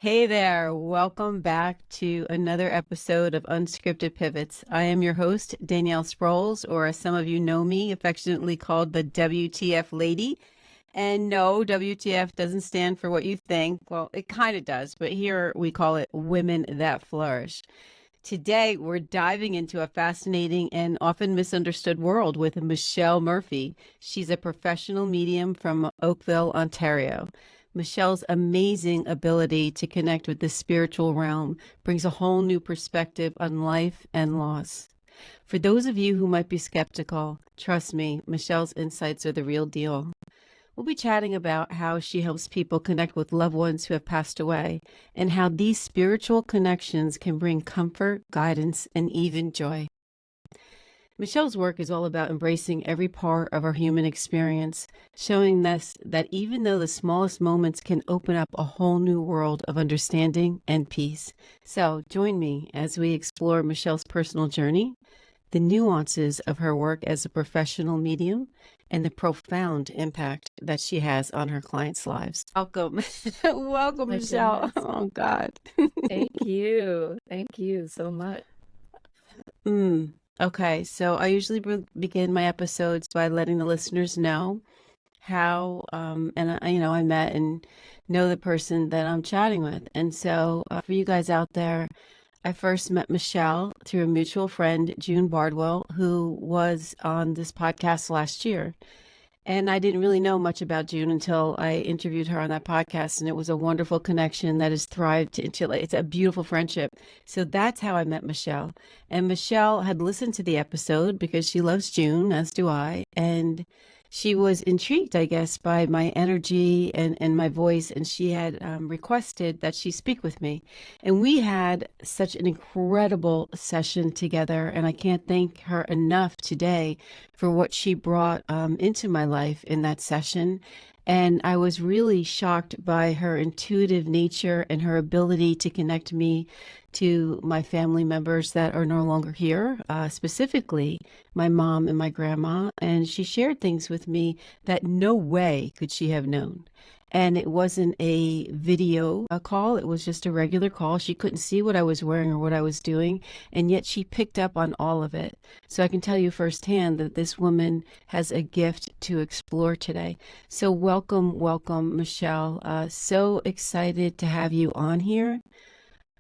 Hey there, welcome back to another episode of Unscripted Pivots. I am your host, Danielle Sprouls, or as some of you know me, affectionately called the WTF Lady. And no, WTF doesn't stand for what you think. Well, it kind of does, but here we call it Women That Flourish. Today, we're diving into a fascinating and often misunderstood world with Michelle Murphy. She's a professional medium from Oakville, Ontario. Michelle's amazing ability to connect with the spiritual realm brings a whole new perspective on life and loss. For those of you who might be skeptical, trust me, Michelle's insights are the real deal. We'll be chatting about how she helps people connect with loved ones who have passed away and how these spiritual connections can bring comfort, guidance, and even joy. Michelle's work is all about embracing every part of our human experience, showing us that even though the smallest moments can open up a whole new world of understanding and peace. So join me as we explore Michelle's personal journey, the nuances of her work as a professional medium, and the profound impact that she has on her clients' lives. Welcome. Welcome, My Michelle. goodness. Oh, God. Thank you. Thank you so much. Okay, so I usually begin my episodes by letting the listeners know how, I met and know the person that I'm chatting with. And so for you guys out there, I first met Michelle through a mutual friend, June Bardwell, who was on this podcast last year. And I didn't really know much about June until I interviewed her on that podcast. And it was a wonderful connection that has thrived into, it's a beautiful friendship. So that's how I met Michelle. And Michelle had listened to the episode because she loves June, as do I. And she was intrigued, I guess, by my energy and my voice. And she had requested that she speak with me. And we had such an incredible session together. And I can't thank her enough today for what she brought into my life in that session. And I was really shocked by her intuitive nature and her ability to connect me to my family members that are no longer here, specifically my mom and my grandma. And she shared things with me that no way could she have known. And it wasn't a video call. It was just a regular call. She couldn't see what I was wearing or what I was doing. And yet she picked up on all of it. So I can tell you firsthand that this woman has a gift to explore today. So welcome, Michelle. So excited to have you on here.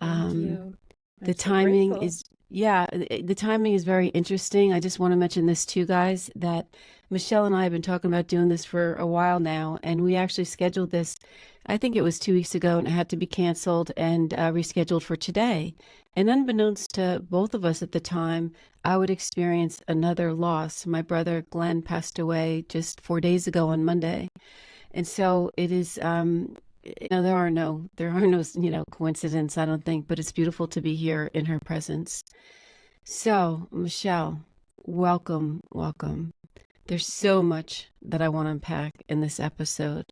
Thank Um, you. the I'm so timing grateful. is, yeah, the timing is very interesting. I just want to mention this too, guys, that Michelle and I have been talking about doing this for a while now, and we actually scheduled this, I think it was 2 weeks ago, and it had to be canceled and rescheduled for today. And unbeknownst to both of us at the time, I would experience another loss. My brother Glenn passed away just 4 days ago on Monday. And so it is, there are no, coincidence, I don't think, but it's beautiful to be here in her presence. So, Michelle, welcome. There's so much that I want to unpack in this episode,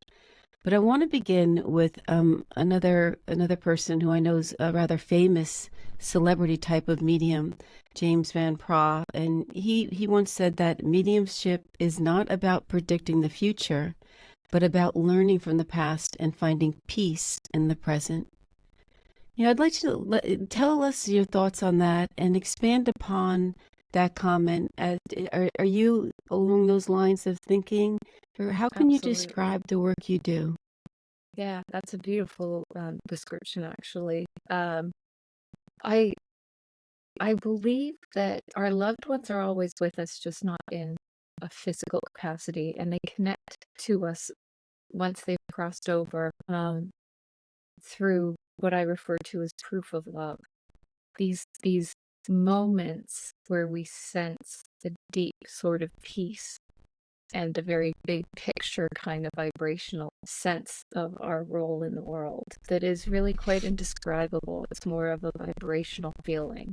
but I want to begin with another person who I know is a rather famous celebrity type of medium, James Van Praagh, and he once said that mediumship is not about predicting the future, but about learning from the past and finding peace in the present. I'd like you to tell us your thoughts on that and expand upon that comment. Are you along those lines of thinking, or how can you Absolutely. describe the work you do? Yeah, that's a beautiful description, actually. I I believe that our loved ones are always with us, just not in a physical capacity, and they connect to us once they've crossed over through what I refer to as proof of love. These moments where we sense the deep sort of peace and a very big picture kind of vibrational sense of our role in the world that is really quite indescribable. It's more of a vibrational feeling.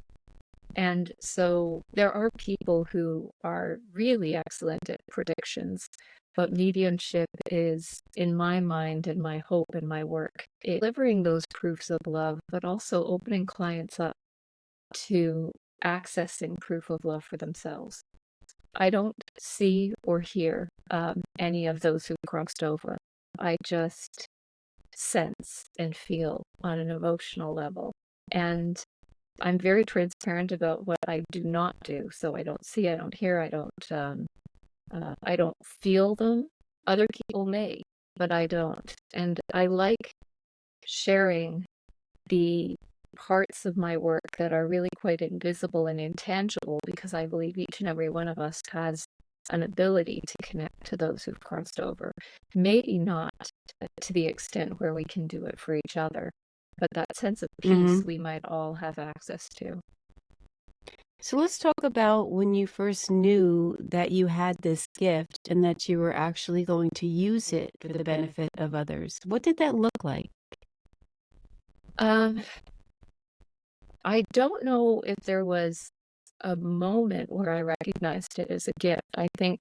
And so there are people who are really excellent at predictions, but mediumship is, in my mind and my hope and my work, delivering those proofs of love, but also opening clients up to accessing proof of love for themselves. I don't see or hear any of those who crossed over. I just sense and feel on an emotional level. And I'm very transparent about what I do not do. So I don't see, I don't hear, I don't feel them. Other people may, but I don't. And I like sharing the parts of my work that are really quite invisible and intangible, because I believe each and every one of us has an ability to connect to those who've crossed over. Maybe not to the extent where we can do it for each other, but that sense of Mm-hmm. peace we might all have access to. So let's talk about when you first knew that you had this gift and that you were actually going to use it for the benefit of others. What did that look like? Um, I don't know if there was a moment where I recognized it as a gift. I think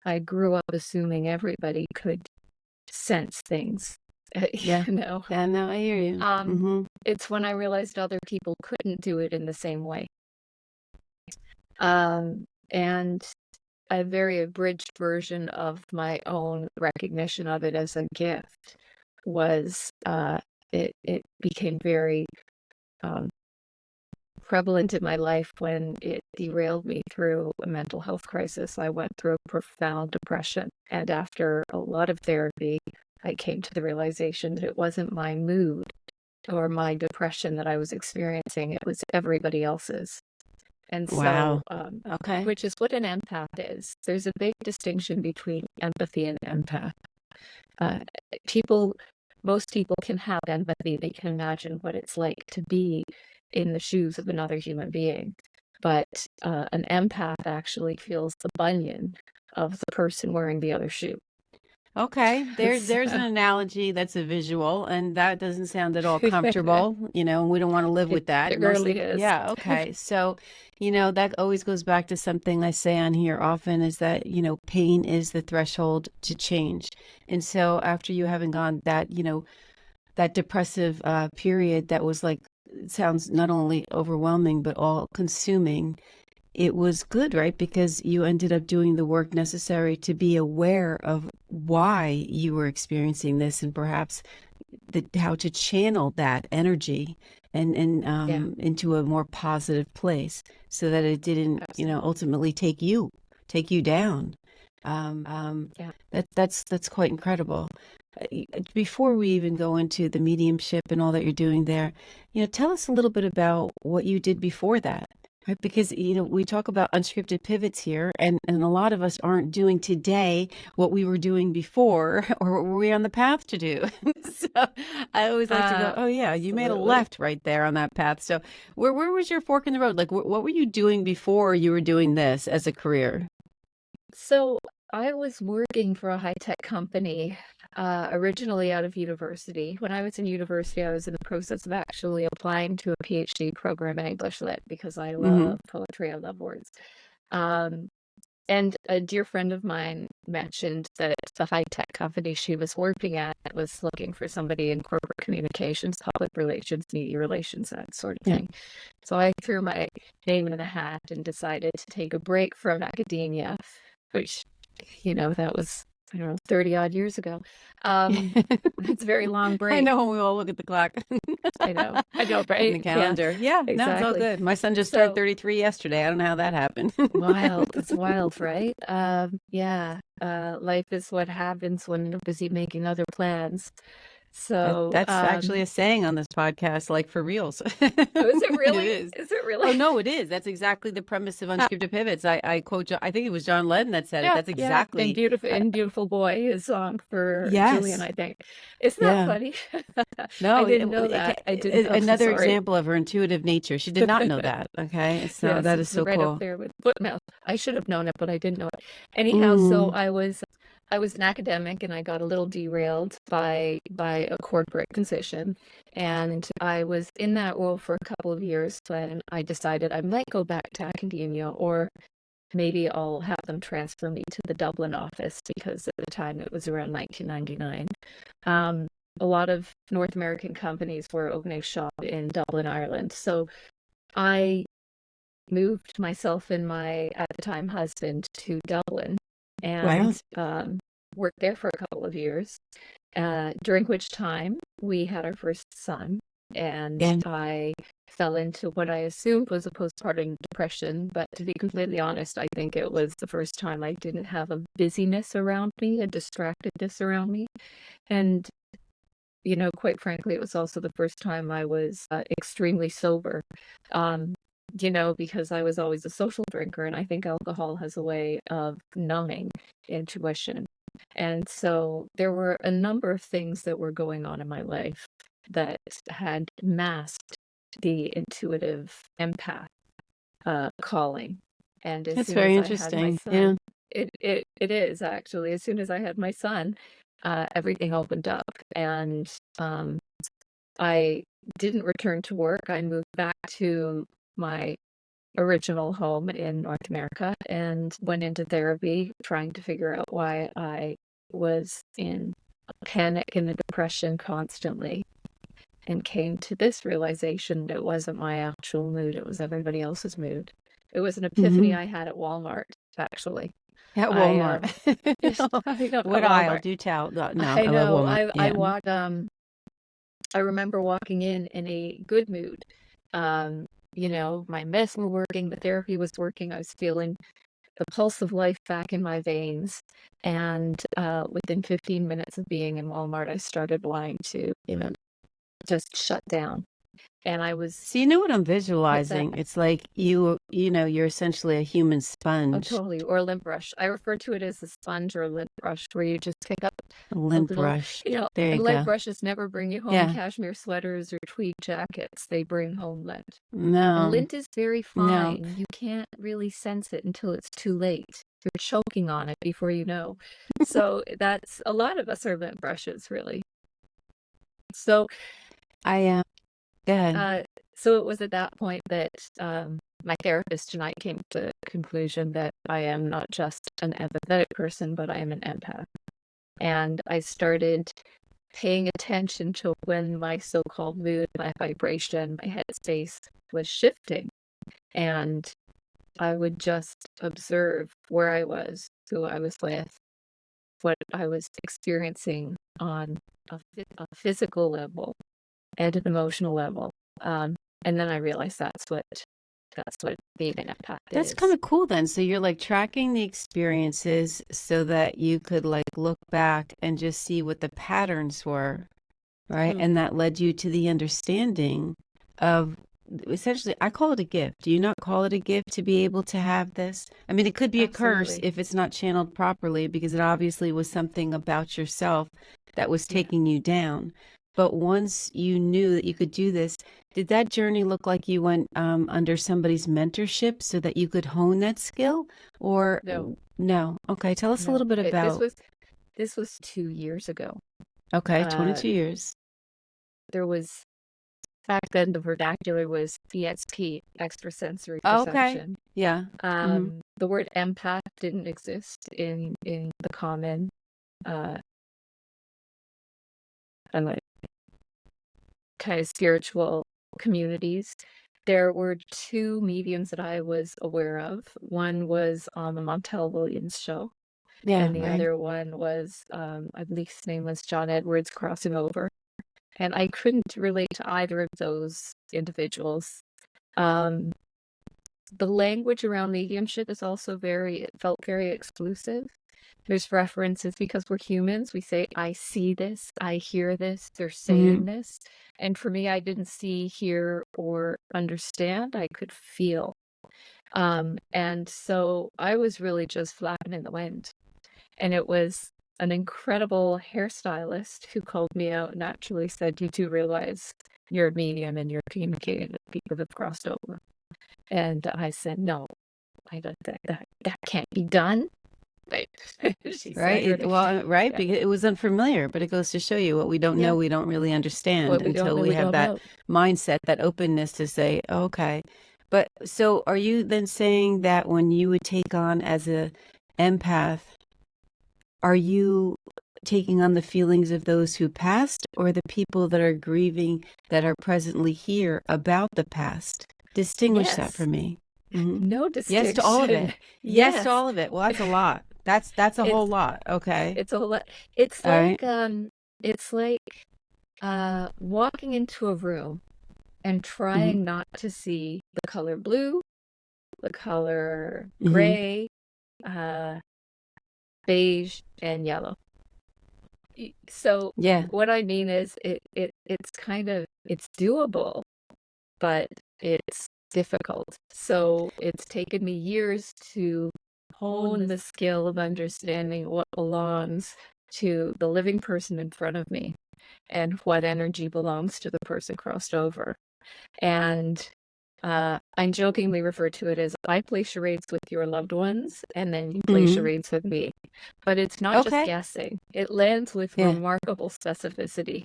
I grew up assuming everybody could sense things, Yeah. you know. Yeah, no, I hear you. Mm-hmm. It's when I realized other people couldn't do it in the same way. And a very abridged version of my own recognition of it as a gift was it became very prevalent in my life when it derailed me through a mental health crisis. I went through a profound depression, and after a lot of therapy, I came to the realization that it wasn't my mood or my depression that I was experiencing, it was everybody else's. And so, Wow. Okay. which is what an empath is. There's a big distinction between empathy and empath. Uh, people, most people can have empathy. They can imagine what it's like to be in the shoes of another human being. But an empath actually feels the bunion of the person wearing the other shoe. Okay, there's an So, analogy that's a visual, and that doesn't sound at all comfortable, and we don't want to live with that. it really Mostly, is. yeah, okay. So, that always goes back to something I say on here often is that, pain is the threshold to change. And so after you having gone that depressive period that was like, it sounds not only overwhelming, but all consuming, it was good, right? Because you ended up doing the work necessary to be aware of why you were experiencing this and perhaps how to channel that energy Yeah, into a more positive place so that it didn't, absolutely. ultimately take you down. Yeah. That's quite incredible. Before we even go into the mediumship and all that you're doing there, tell us a little bit about what you did before that. Right, because we talk about unscripted pivots here, and a lot of us aren't doing today what we were doing before, or what were we on the path to do. So I always like to go, oh yeah, you made a Absolutely. left right there on that path. So where was your fork in the road? Like what were you doing before you were doing this as a career? So I was working for a high-tech company, originally out of university. When I was in university, I was in the process of actually applying to a PhD program in English Lit because I Mm-hmm. love poetry, I love words. Um, and a dear friend of mine mentioned that the high-tech company she was working at was looking for somebody in corporate communications, public relations, media relations, that sort of Yeah. thing. So I threw my name in the hat and decided to take a break from academia, which, that was, I don't know, 30 odd years ago. That's a very long I break. know we all look at the clock I know, in the right? Yeah, calendar. Yeah, no, it's all exactly. good. My son just turned So 33 yesterday. I don't know how that happened. wild, it's wild, right? Yeah, life is what happens when you're busy making other plans. So, That's actually a saying on this podcast, like for reals. oh, is it It really? is. Is it Oh really? no, it is. That's exactly the premise of Unscripted Pivots. I quote, I think it was John Lennon that said it. Yeah, That's yeah, exactly. and Beautiful Boy is song for Julian, Yes. I think. Isn't that Yeah. funny? I No, didn't know that. I didn't know. another Sorry. example of her intuitive nature. She did not know that. Okay. So Yes, that is it's so right up cool. there with foot mouth. I should have known it, but I didn't know it. Anyhow, so Mm, I was an academic and I got a little derailed by a corporate position. And I was in that role for a couple of years when I decided I might go back to academia, or maybe I'll have them transfer me to the Dublin office, because at the time it was around 1999. Um, a lot of North American companies were opening shop in Dublin, Ireland. So I moved myself and my, at the time, husband to Dublin, wow. and worked there for a couple of years. during which time we had our first son, and And I fell into what I assumed was a postpartum depression. But to be completely honest, I think it was the first time I didn't have a busyness around me, a distractedness around me. And, quite frankly, it was also the first time I was extremely sober. Um, because I was always a social drinker, and I think alcohol has a way of numbing intuition. And so there were a number of things that were going on in my life that had masked the intuitive empath calling. And as that's soon very as I had my interesting. Yeah. son, it is actually, as soon as I had my son, everything opened up. And I didn't return to work. I moved back to my original home in North America and went into therapy, trying to figure out why I was in a panic and a depression constantly, and came to this realization that it wasn't my actual mood, it was everybody else's mood. It was an epiphany Hmm. I had at Walmart, actually. At I Walmart. I know, What at aisle? Walmart. Do tell. No, I I love know. Walmart. I Yeah. walked I remember walking in a good mood. My meds were working, the therapy was working. I was feeling the pulse of life back in my veins. And within 15 minutes of being in Walmart, I started wanting to, just shut down. And I was, So you know what I'm what's that? visualizing? It's like you're essentially a human Oh, sponge, totally. Or a lint brush. I refer to it as a sponge or a lint brush, where you just pick up a a lint little, brush. There you lint go. brushes never bring you home Yeah. cashmere sweaters or tweed jackets. They bring home lint. And No, lint is very no. fine. You can't really sense it until it's too late. You're choking on it before you know. So that's a lot of us are lint brushes, really. So, I am. Good. so it was at that point that my therapist and I came to the conclusion that I am not just an empathetic person, but I am an empath. And I started paying attention to when my so-called mood, my vibration, my headspace was shifting. And I would just observe where I was, who I was with, what I was experiencing on a physical level and an emotional level. And then I realized that's what being an empath That's kind is. of cool then. So you're like tracking the experiences so that you could like look back and just see what the patterns were, right? Mm, And that led you to the understanding of essentially, I call it a gift. Do you not call it a gift to be able to have this? I mean, it could be a curse absolutely. if it's not channeled properly because it obviously was something about yourself that was Yeah. taking you down. But once you knew that you could do this, did that journey look like you went under somebody's mentorship so that you could hone that skill? Or No, no? Okay, tell us a no. little bit about, This was 2 years ago. okay, Uh, 22 years. there was back then the vernacular was EXP, extrasensory Okay, perception. yeah. Mm-hmm. The word empath didn't exist in the common uh, and like kind of spiritual communities. There were two mediums that I was aware of. One was on the Montel Williams show, Yeah, and the right. other one was, I believe his name was John Edwards crossing over. And I couldn't relate to either of those individuals. Um, the language around mediumship is also it felt very exclusive. There's references because we're humans. We say, I see this, I hear this, they're Mm-hmm. saying this. And for me, I didn't see, hear, or understand. I could feel. And so I was really just flapping in the wind. And it was an incredible hairstylist who called me out and actually said, you do realize you're a medium and you're communicating with people that have crossed over. And I said, no, that can't be done. Right. She Right. said, Right. yeah, Because it was unfamiliar, but it goes to show you what we don't yeah, know, we don't really understand what we don't until know, we we have don't that know. mindset, that openness to say, okay. But so are you then saying that when you would take on as a empath, are you taking on the feelings of those who passed or the people that are grieving that are presently here about the past? Distinguish that for Yes, me. Hmm. no Yes to all of distinction. it. Yes to Yes, all of it. Well, that's a lot. That's a whole it's lot. Okay. it's a lot. It's All right. like It's like walking into a room and Mm-hmm. trying not to see the color blue, the color Mm-hmm. gray, uh, beige, and yellow. So Yeah. what I mean is it's kind of it's doable, but it's difficult. So it's taken me years to hone the skill of understanding what belongs to the living person in front of me and what energy belongs to the person crossed over. And I jokingly refer to it as I play charades with your loved ones, and then you play Mm-hmm. charades with me. But it's not just Okay. guessing, it lands with Yeah. remarkable specificity.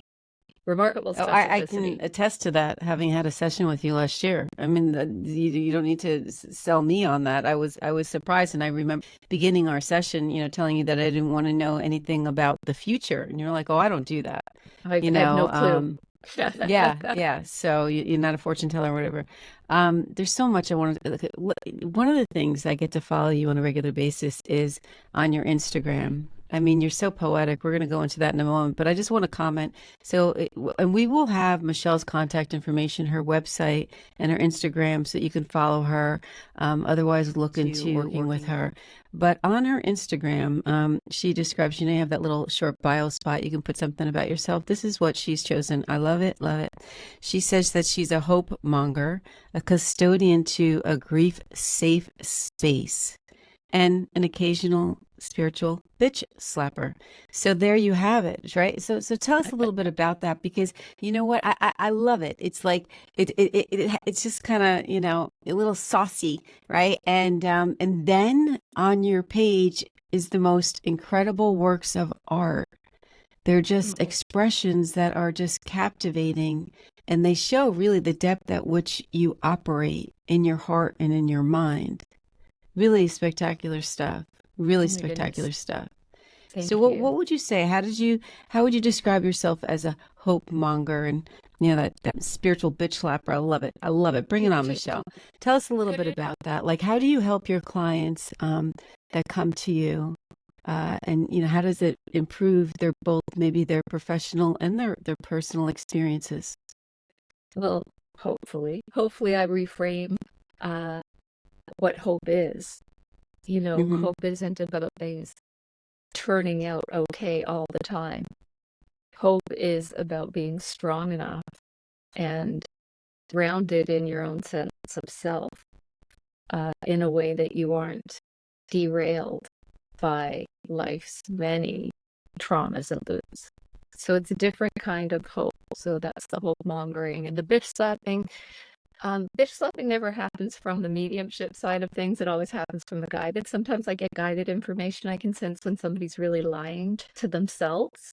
Remarkable Oh, I specificity. can attest to that, having had a session with you last year. I mean, you don't need to sell me on that. I was surprised, and I remember beginning our session, telling you that I didn't want to know anything about the future, and you're like, "Oh, I don't do that," I you have no know. clue. Yeah, yeah. So you're not a fortune teller or whatever. There's so much I want to. One of the things I get to follow you on a regular basis is on your Instagram. I mean, you're so poetic. We're going to go into that in a moment, but I just want to comment. So, and we will have Michelle's contact information, her website, and her Instagram, so that you can follow her. Otherwise, look into working with her. But on her Instagram, she describes, you have that little short bio spot. You can put something about yourself. This is what she's chosen. I love it, love it. She says that she's a hope monger, a custodian to a grief safe space, and an occasional spiritual bitch slapper. So there you have it, right? So tell us a little bit about that, because you know what, I love it. It's like it's just kind of a little saucy, right? And then on your page is the most incredible works of art. They're just expressions that are just captivating, and they show really the depth at which you operate in your heart and in your mind. Really spectacular stuff. Really Oh my goodness. spectacular stuff. So Thank what you. would you say? How would you describe yourself as a hope monger, and that spiritual bitch slapper? I love it. I love it. Bring it on, Michelle. Tell us a little bit about that. Like, how do you help your clients that come to you? And how does it improve maybe their professional and their personal experiences? Well, hopefully I reframe uh, what hope is. Mm-hmm. Hope isn't about things turning out okay all the time. Hope is about being strong enough and grounded in your own sense of self, in a way that you aren't derailed by life's many traumas and wounds. So it's a different kind of hope. So that's the hope mongering and the bitch slapping. Bitch slapping never happens from the mediumship side of things. It always happens from the guided. Sometimes I get guided information. I can sense when somebody's really lying to themselves,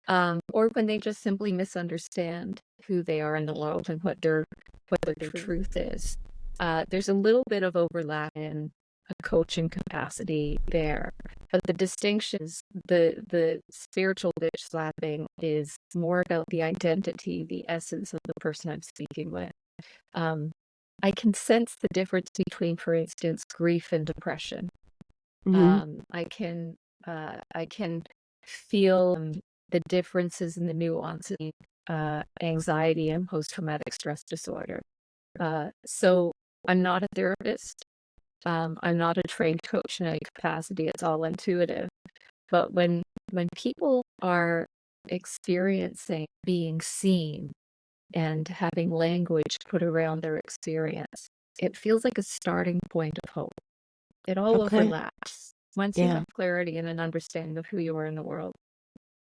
or when they just simply misunderstand who they are in the world and what their truth is. There's a little bit of overlap in a coaching capacity there, but the distinction is the spiritual bitch slapping is more about the identity, the essence of the person I'm speaking with. Um, I can sense the difference between, for instance, grief and depression. Mm-hmm. I can feel the differences in the nuances, anxiety and post-traumatic stress disorder. So I'm not a therapist. I'm not a trained coach in any capacity. It's all intuitive. But when people are experiencing being seen and having language put around their experience, it feels like a starting point of hope. It all Okay. overlaps. Once you Yeah. have clarity and an understanding of who you are in the world,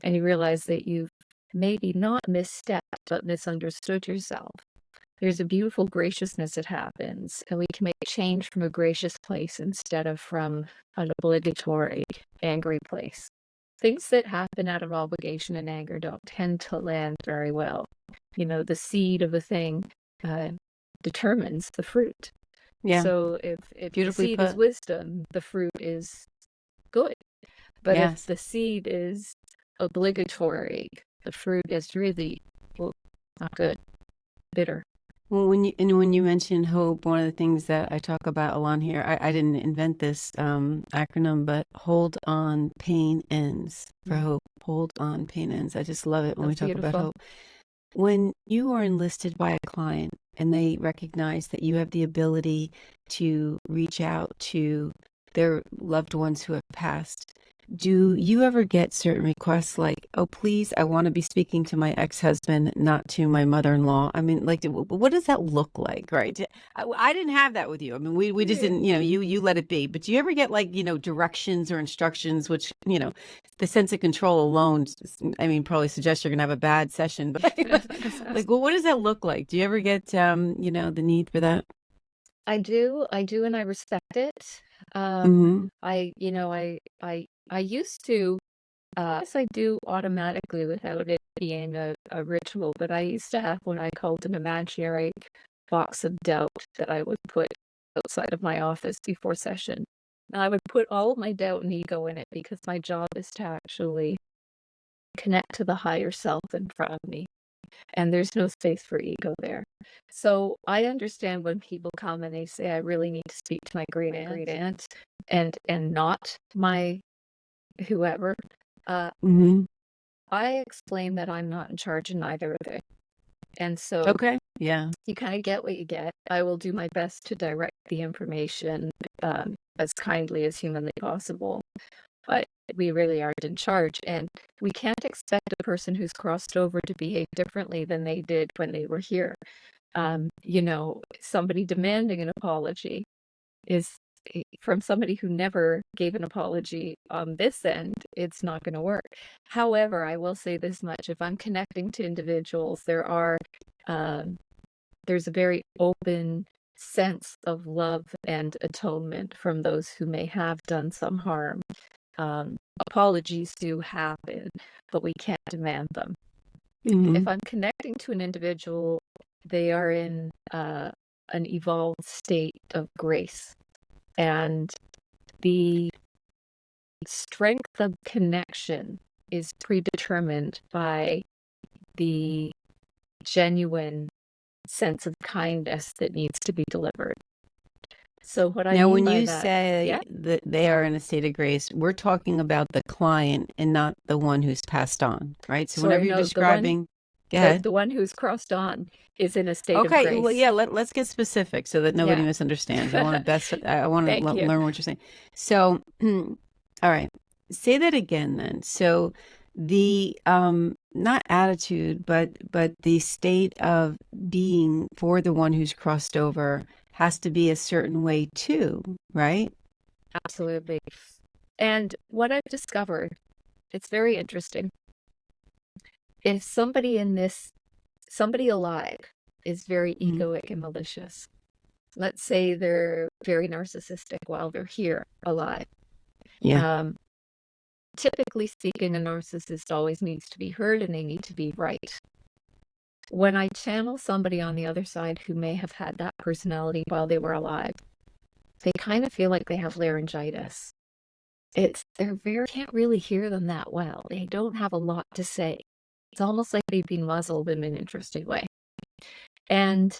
and you realize that you've maybe not misstepped, but misunderstood yourself, there's a beautiful graciousness that happens, and we can make change from a gracious place instead of from an obligatory, angry place. Things that happen out of obligation and anger don't tend to land very well. The seed of a thing determines the fruit. Yeah. So if the Beautifully seed is put. wisdom, the fruit is good. But if Yes. the seed is obligatory, the fruit is really, well, not good, bitter. Well, when you mentioned hope, one of the things that I talk about a lot here, I didn't invent this acronym, but hold on, pain ends for hope. Hold on, pain ends. I just love it when we That's talk about beautiful. hope. When you are enlisted by a client and they recognize that you have the ability to reach out to their loved ones who have passed, do you ever get certain requests like, oh, please, I want to be speaking to my ex-husband, not to my mother-in-law? I mean, like, what does that look like, right? I didn't have that with you. I mean, we just Yeah. didn't, you let it be. But do you ever get like, directions or instructions, which, the sense of control alone, I mean, probably suggests you're going to have a bad session. But like, well, what does that look like? Do you ever get, the need for that? I do, and I respect it. Mm-hmm. I used to, yes, I do automatically without it being a ritual, but I used to have what I called an imaginary box of doubt that I would put outside of my office before session. And I would put all of my doubt and ego in it because my job is to actually connect to the higher self in front of me. And there's no space for ego there. So I understand when people come and they say, I really need to speak to my great aunt and not my whoever. Mm-hmm. I explain that I'm not in charge in either of it. And so Okay. Yeah. you kind of get what you get. I will do my best to direct the information as kindly as humanly possible. But we really aren't in charge. And we can't expect a person who's crossed over to behave differently than they did when they were here. Somebody demanding an apology is from somebody who never gave an apology on this end, it's not going to work. However, I will say this much: if I'm connecting to individuals, there's a very open sense of love and atonement from those who may have done some harm. Apologies do happen, but we can't demand them. Mm-hmm. If I'm connecting to an individual, they are in an evolved state of grace. And the strength of connection is predetermined by the genuine sense of kindness that needs to be delivered. So what I Now, mean when by you that, say yeah, that they are in a state of grace, we're talking about the client and not the one who's passed on, right? So whenever sorry, you're no, describing, go the ahead. the one who's crossed on is in a state of Okay, well, grace. yeah, let's get specific so that nobody Yeah. misunderstands. I want to Thank you. learn what you're saying. So, all right, say that again then. So the not attitude, but the state of being for the one who's crossed over has to be a certain way too, right? Absolutely. And what I've discovered, it's very interesting. If somebody alive is very Mhm. egoic and malicious, let's say they're very narcissistic while they're here alive. Yeah. Typically speaking, a narcissist always needs to be heard and they need to be right. When I channel somebody on the other side who may have had that personality while they were alive, they kind of feel like they have laryngitis. Can't really hear them that well. They don't have a lot to say. It's almost like they've been muzzled in an interesting way. And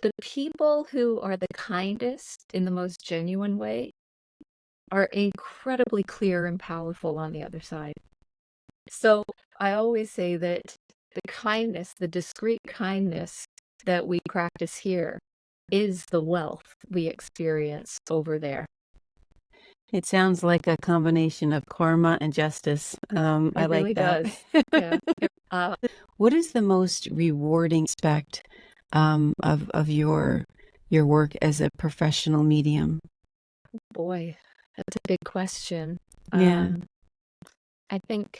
the people who are the kindest in the most genuine way are incredibly clear and powerful on the other side. So I always say that the kindness, the discreet kindness that we practice here is the wealth we experience over there. It sounds like a combination of karma and justice. I It like really that. does. Yeah. What is the most rewarding aspect of your work as a professional medium? Boy, that's a big question. Yeah. I think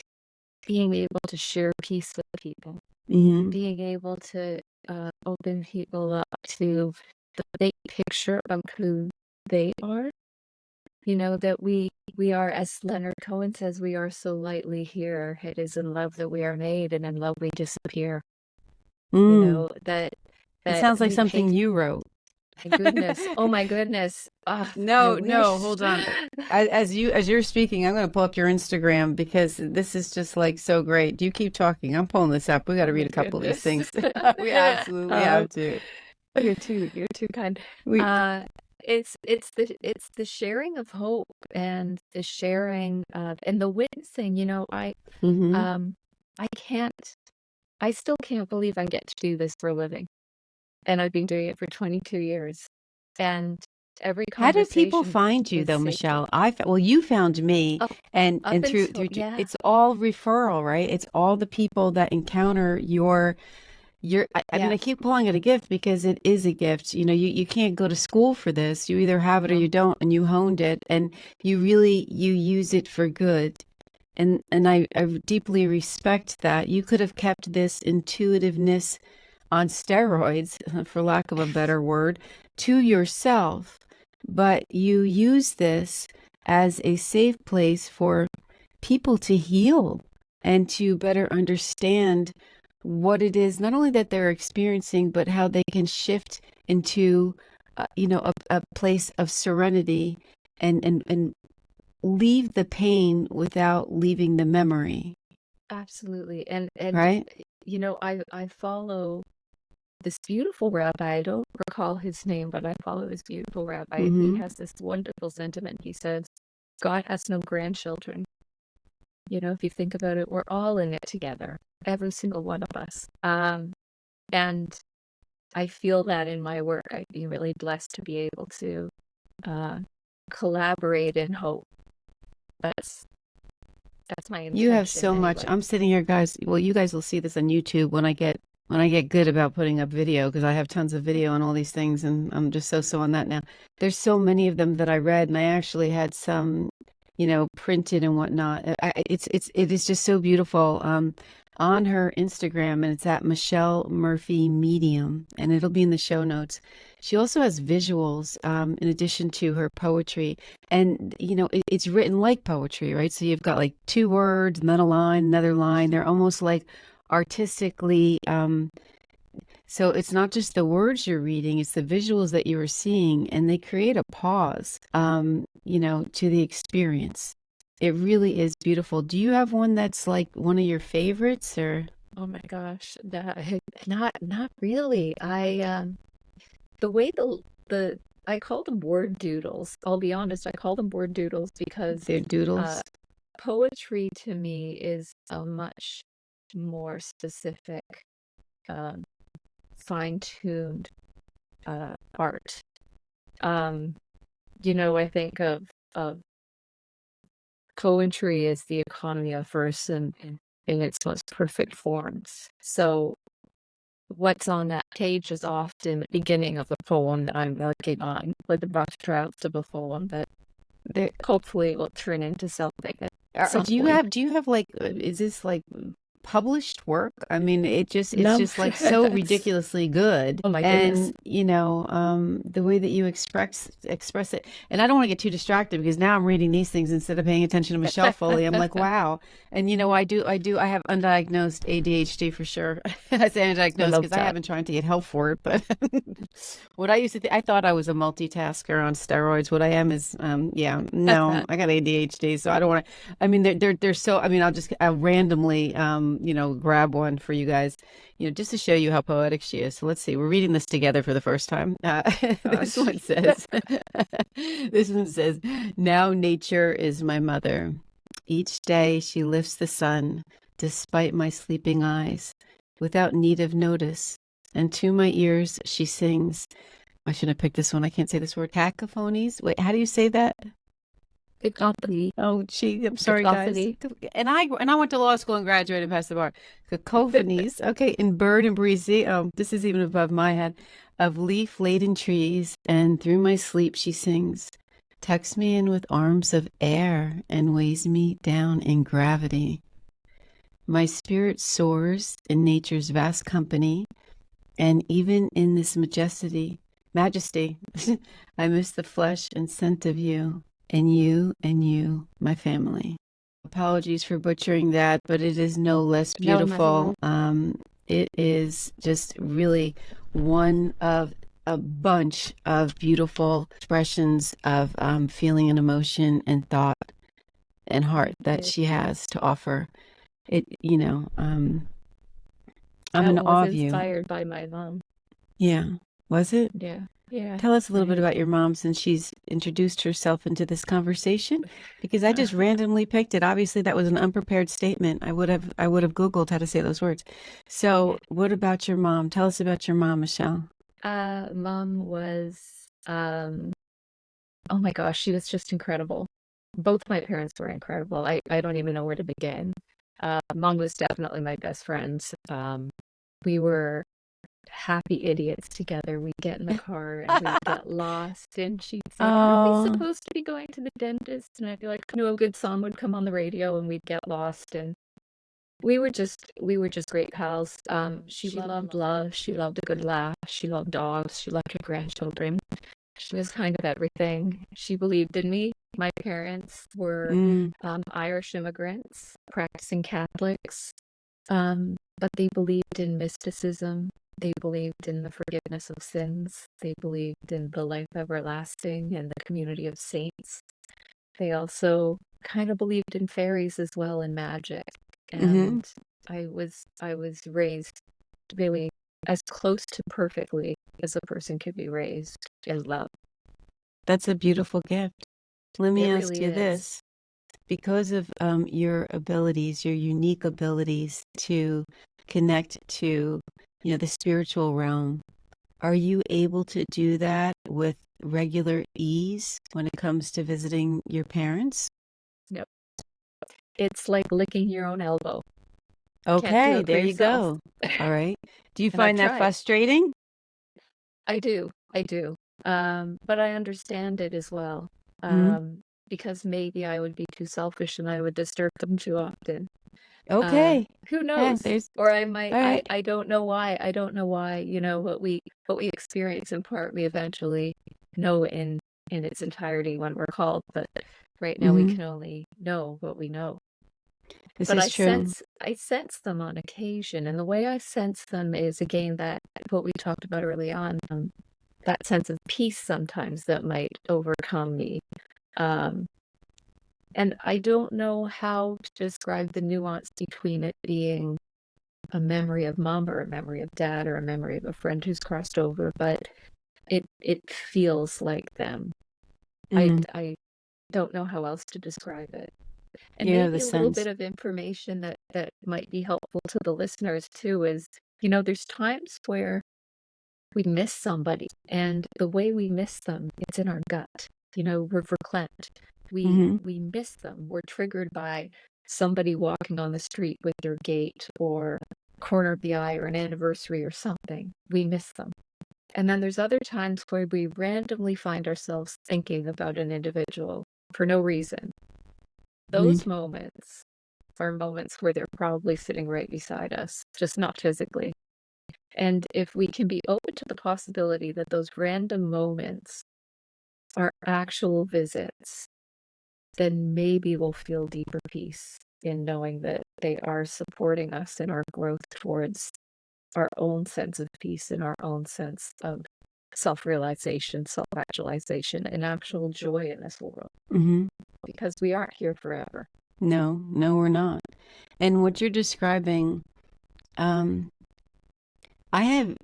being able to share peace with people, Hmm. being able to open people up to the big picture of who they are. That we are, as Leonard Cohen says, we are so lightly here. It is in love that we are made, and in love we disappear. Mm. That It sounds like we pay. something you wrote. My goodness, oh my goodness, I No, wish. hold on. As you're speaking, I'm going to pull up your Instagram because this is just like so great. You keep talking. I'm pulling this up. We got to Oh read my a couple of these goodness. things. We absolutely Um, have to. you're too kind. We It's the sharing of hope and the sharing of and the witnessing. hmm Um, I can't. I still can't believe I get to do this for a living, and I've been doing it for 22 years, and every How do people conversation find you is though, sacred. Michelle? Well, you found me, Up, up and through until through yeah, it's all referral, right? It's all the people that encounter I mean, I yes, keep calling it a gift because it is a gift. You can't go to school for this. You either have it or no, you don't, and you honed it, and you use it for good. And I deeply respect that. You could have kept this intuitiveness on steroids, for lack of a better word, to yourself, but you use this as a safe place for people to heal and to better understand what it is, not only that they're experiencing, but how they can shift into, a place of serenity and leave the pain without leaving the memory, absolutely. And right? I follow this beautiful rabbi. I don't recall his name, but I follow this beautiful rabbi. He Mm-hmm. has this wonderful sentiment. He says, God has no grandchildren. If you think about it, we're all in it together, every single one of us. And I feel that in my work. I've been really blessed to be able to uh, collaborate and hope. That's that's my You have intention so much. anyway. I'm sitting here, guys. Well, you guys will see this on YouTube when I get good about putting up video because I have tons of video on all these things, and I'm just so on that now. There's so many of them that I read, and I actually had some, printed and whatnot. It is just so beautiful. On her Instagram, and it's at Michelle Murphy Medium, and it'll be in the show notes. She also has visuals, in addition to her poetry. And, it's written like poetry, right? So you've got like two words, and then a line, another line. They're almost like artistically, so it's not just the words you're reading, it's the visuals that you are seeing, and they create a pause, to the experience. It really is beautiful. Do you have one that's like one of your favorites or? Oh my gosh, not really. The way the I call them word doodles. I'll be honest, I call them word doodles because They're uh, doodles. poetry to me is a much more specific, um, fine-tuned art. Um, I think of poetry as the economy of verse in its most perfect forms. So what's on that page is often the beginning of the poem that I'm working on, with the rough draft of a poem that They're, hopefully will turn into something at some do you point. have like, is this like published work? I mean, it's No, just like so ridiculously good. oh my goodness. And, the way that you express it. And I don't want to get too distracted because now I'm reading these things instead of paying attention to Michelle Foley. I'm like, wow. And I have undiagnosed ADHD for sure. I say I undiagnosed love because I that. haven't tried to get help for it, but what I used to think, I thought I was a multitasker on steroids. What I am is, yeah, no, I got ADHD, so I don't want to. I mean, they're so. I mean, I'll randomly, grab one for you guys, just to show you how poetic she is. So let's see. We're reading this together for the first time. This Gosh. one says, this one says, now nature is my mother. Each day she lifts the sun, despite my sleeping eyes, without need of notice, and to my ears she sings. I should have picked this one. I can't say this word. Cacophonies. Wait, how do you say that? Cacophony. Oh, gee, I'm sorry, guys. Cacophony. And I went to law school and graduated and passed the bar. Cacophonies. Okay, in bird and breezy. Oh, this is even above my head. Of leaf-laden trees, and through my sleep she sings. Tucks me in with arms of air and weighs me down in gravity. My spirit soars in nature's vast company, and even in this majesty, I miss the flesh and scent of you, and you, my family. Apologies for butchering that, but it is no less No, nothing beautiful. wrong. It is just really one of a bunch of beautiful expressions of feeling and emotion and thought and heart that she has to offer. I'm That in was awe of you. inspired by my mom. Yeah. Was it? Yeah. Yeah. Tell us a little bit about your mom since she's introduced herself into this conversation, because I just randomly picked it. Obviously, that was an unprepared statement. I would have Googled how to say those words. So, what about your mom? Tell us about your mom, Michelle. Mom was, oh my gosh, she was just incredible. Both my parents were incredible. I don't even know where to begin. Mom was definitely my best friend. We were happy idiots together. We'd get in the car and we'd get lost, and she'd say, "Aren't we supposed to be going to the dentist?" And I'd be like, "No, a good song would come on the radio," and we'd get lost. And we were just great pals. She loved love. She loved a good laugh. She loved dogs. She loved her grandchildren. She was kind of everything. She believed in me. My parents were Irish immigrants, practicing Catholics, but they believed in mysticism. They believed in the forgiveness of sins. They believed in the life everlasting and the community of saints. They also kind of believed in fairies as well and magic. And I was raised really as close to perfectly as a person could be raised in love. That's a beautiful gift. Let me ask really you is. this. Because of your abilities, your unique abilities to connect to, the spiritual realm, are you able to do that with regular ease when it comes to visiting your parents? Nope. It's like licking your own elbow. Okay, there you go. All right. Do you find that frustrating? I do. But I understand it as well. Because maybe I would be too selfish and I would disturb them too often. Okay. Who knows? Or I might. Right. I don't know why. What we experience in part, we eventually know in its entirety when we're called. But right now, we can only know what we know. This is true. I sense them on occasion, and the way I sense them is again that what we talked about early on. That sense of peace sometimes that might overcome me. And I don't know how to describe the nuance between it being a memory of mom or a memory of dad or a memory of a friend who's crossed over, but it feels like them. I don't know how else to describe it. And maybe a little bit of information that might be helpful to the listeners too is, there's times where we miss somebody, and the way we miss them, it's in our gut. We're verklempt. We miss them. We're triggered by somebody walking on the street with their gait or corner of the eye or an anniversary or something. We miss them. And then there's other times where we randomly find ourselves thinking about an individual for no reason. Those moments are moments where they're probably sitting right beside us, just not physically. And if we can be open to the possibility that those random moments are actual visits, then maybe we'll feel deeper peace in knowing that they are supporting us in our growth towards our own sense of peace and our own sense of self-realization, self-actualization, and actual joy in this world. Because we aren't here forever. No, we're not. And what you're describing, I have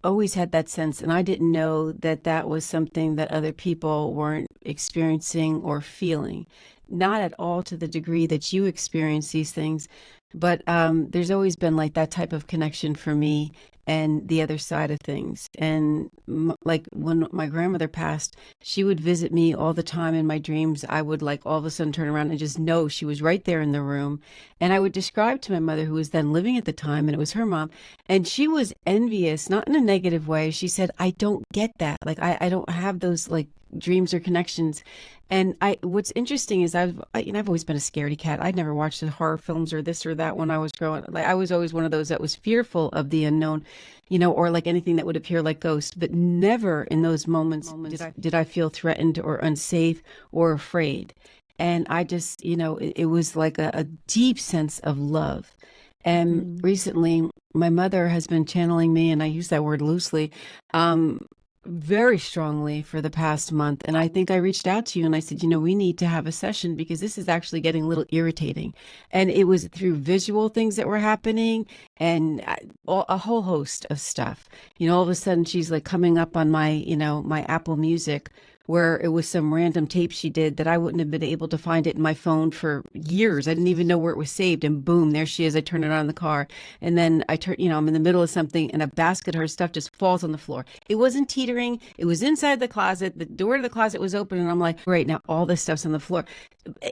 always had that sense, and I didn't know that that was something that other people weren't experiencing or feeling. Not at all to the degree that you experience these things, but there's always been like that type of connection for me and the other side of things. And like when my grandmother passed, she would visit me all the time in my dreams. I would like all of a sudden turn around and just know she was right there in the room. And I would describe to my mother, who was then living at the time, and it was her mom, and she was envious, not in a negative way. She said, I don't get that. Like, I don't have those like dreams or connections. And what's interesting is I've always been a scaredy cat. I'd never watched the horror films or this or that when I was growing. Like, I was always one of those that was fearful of the unknown, or like anything that would appear like ghosts, but never in those moments did I feel threatened or unsafe or afraid. And I just, it was like a deep sense of love. And Mm. recently, my mother has been channeling me, and I use that word loosely, um, very strongly for the past month. And I think I reached out to you and I said, we need to have a session because this is actually getting a little irritating. And it was through visual things that were happening and a whole host of stuff. All of a sudden she's like coming up on my, my Apple Music, where it was some random tape she did that I wouldn't have been able to find it in my phone for years. I didn't even know where it was saved. And boom, there she is. I turn it on in the car. And then I turn, I'm in the middle of something and a basket of her stuff just falls on the floor. It wasn't teetering. It was inside the closet. The door to the closet was open. And I'm like, great, now all this stuff's on the floor.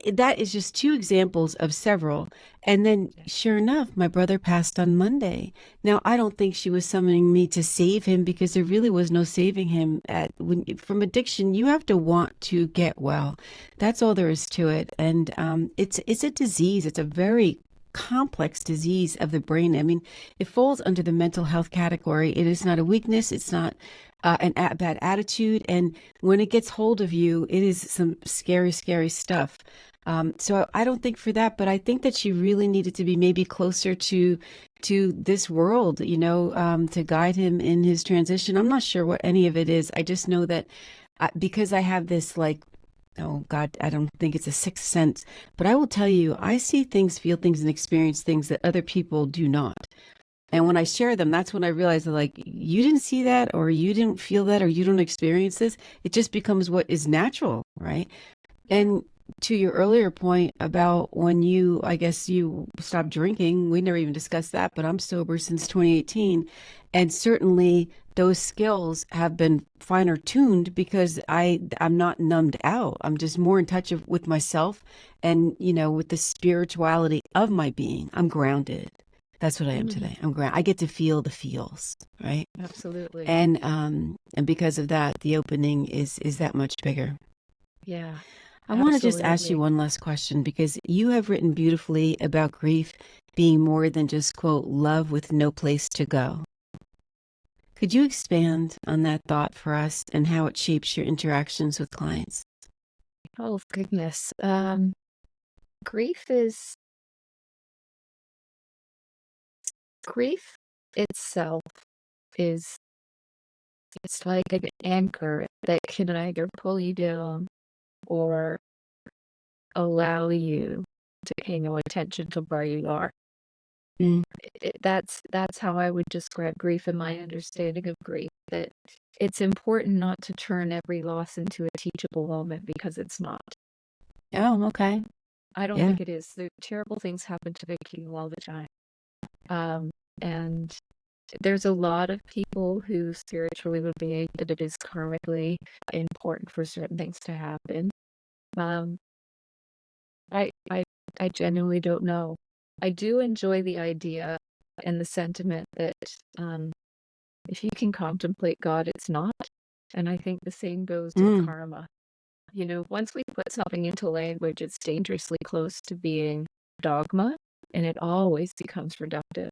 That is just two examples of several. And then sure enough, my brother passed on Monday. Now, I don't think she was summoning me to save him because there really was no saving him. From addiction, you have to want to get well. That's all there is to it. And it's a disease. It's a very complex disease of the brain. I mean, it falls under the mental health category. It is not a weakness. It's not a bad attitude. And when it gets hold of you, it is some scary, scary stuff. So I don't think for that, but I think that she really needed to be maybe closer to this world, to guide him in his transition. I'm not sure what any of it is. I just know that because I have this oh God, I don't think it's a sixth sense, but I will tell you, I see things, feel things, and experience things that other people do not. And when I share them, that's when I realize that you didn't see that, or you didn't feel that, or you don't experience this. It just becomes what is natural, right? And to your earlier point about when I guess you stopped drinking, we never even discussed that, but I'm sober since 2018. And certainly those skills have been finer tuned because I'm not numbed out. I'm just more in touch with myself and, with the spirituality of my being. I'm grounded. That's what I am today. I'm grounded. I get to feel the feels, right? Absolutely. And because of that, the opening is that much bigger. Yeah. I want to just ask you one last question because you have written beautifully about grief being more than just, quote, love with no place to go. Could you expand on that thought for us and how it shapes your interactions with clients? Oh, goodness. Grief itself it's like an anchor that can either pull you down or allow you to pay no attention to where you are. Mm. That's how I would describe grief and my understanding of grief, that it's important not to turn every loss into a teachable moment because it's not. Oh, okay. I don't Yeah. think it is. The terrible things happen to the people all the time. And there's a lot of people who spiritually would believe that it is karmically important for certain things to happen. Um, I genuinely don't know. I do enjoy the idea and the sentiment that if you can contemplate God, it's not. And I think the same goes with karma. Once we put something into language, it's dangerously close to being dogma, and it always becomes reductive.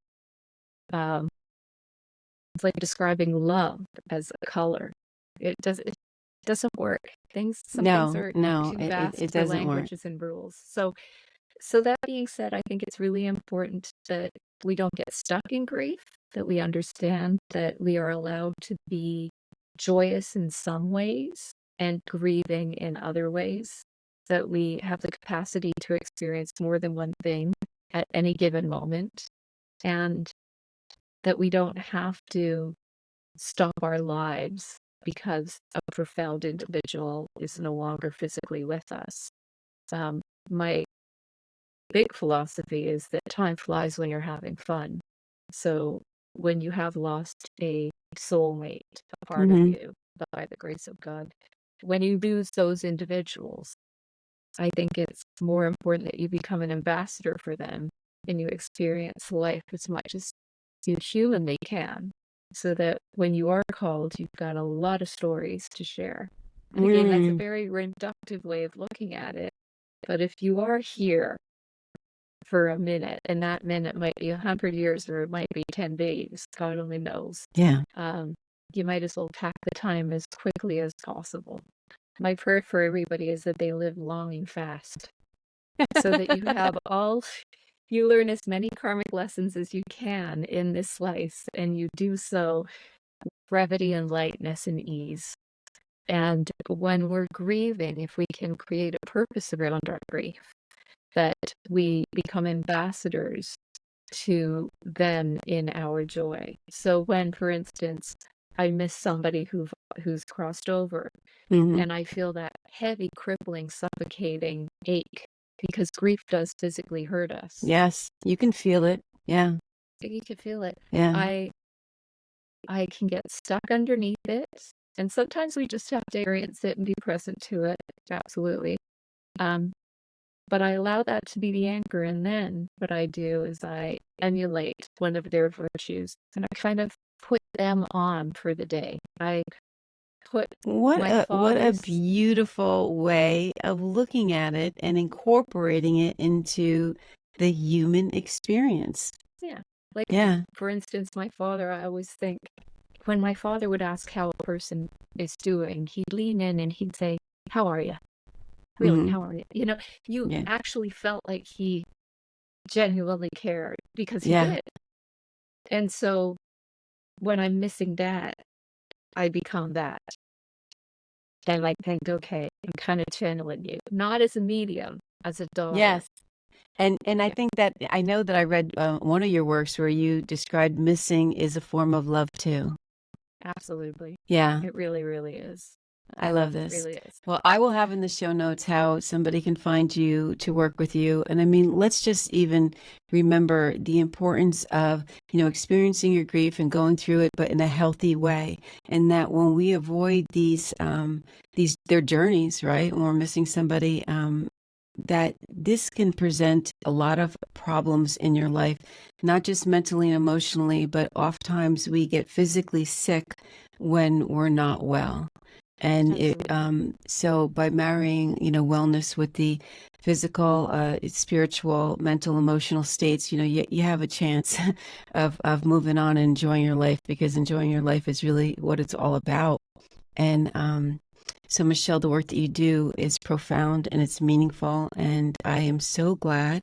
It's like describing love as a color. It doesn't work. Some things are too vast it for doesn't work. languages and rules. So that being said, I think it's really important that we don't get stuck in grief, that we understand that we are allowed to be joyous in some ways and grieving in other ways, that we have the capacity to experience more than one thing at any given moment, and that we don't have to stop our lives because a profound individual is no longer physically with us. My big philosophy is that time flies when you're having fun. So when you have lost a soulmate, a part of you, by the grace of God, when you lose those individuals, I think it's more important that you become an ambassador for them and you experience life as much as you humanly can, so that when you are called, you've got a lot of stories to share. And again, that's a very reductive way of looking at it. But if you are here for a minute, and that minute might be 100 years or it might be 10 days, God only knows. Yeah. You might as well pack the time as quickly as possible. My prayer for everybody is that they live long and fast, so that you have all You learn as many karmic lessons as you can in this life, and you do so with brevity and lightness and ease. And when we're grieving, if we can create a purpose around our grief, that we become ambassadors to them in our joy. So when, for instance, I miss somebody who's crossed over, Hmm. and I feel that heavy, crippling, suffocating ache, because grief does physically hurt us. Yes, you can feel it. Yeah, You can feel it. yeah. I can get stuck underneath it, and sometimes we just have to experience it and be present to it. Absolutely. Um, but I allow that to be the anchor, and then what I do is I emulate one of their virtues, and I kind of put them on for the day. I put my What a father's, beautiful way of looking at it and incorporating it into the human experience. yeah, like, Yeah. for instance, my father, I always think, when my father would ask how a person is doing, he'd lean in and he'd say, "How are you? Really, Hmm. how are you?" You Yeah. actually felt like he genuinely cared, because he Yeah. did. And so when I'm missing that, I become that. And I think, okay, I'm kind of channeling you, not as a medium, as a daughter. Yes. And I Yeah, think that I know that I read one of your works where you described missing is a form of love too. absolutely. Yeah. It really, really is. I love It this. really is. Well, I will have in the show notes how somebody can find you to work with you. And I mean, let's just even remember the importance of, experiencing your grief and going through it, but in a healthy way. And that when we avoid their journeys, right? When we're missing somebody, that this can present a lot of problems in your life, not just mentally and emotionally, but oftentimes we get physically sick when we're not well. And Absolutely. so by marrying, wellness with the physical, spiritual, mental, emotional states, you have a chance of moving on and enjoying your life, because enjoying your life is really what it's all about. And so, Michelle, the work that you do is profound and it's meaningful. And I am so glad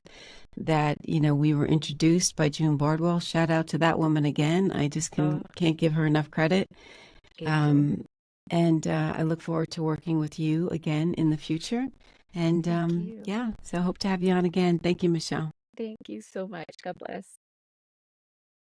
that, we were introduced by June Bardwell. Shout out to that woman again. I just Oh, can't give her enough credit. April. Um, and I look forward to working with you again in the future. And Thank you. yeah, so hope to have you on again. Thank you, Michelle. Thank you so much. God bless.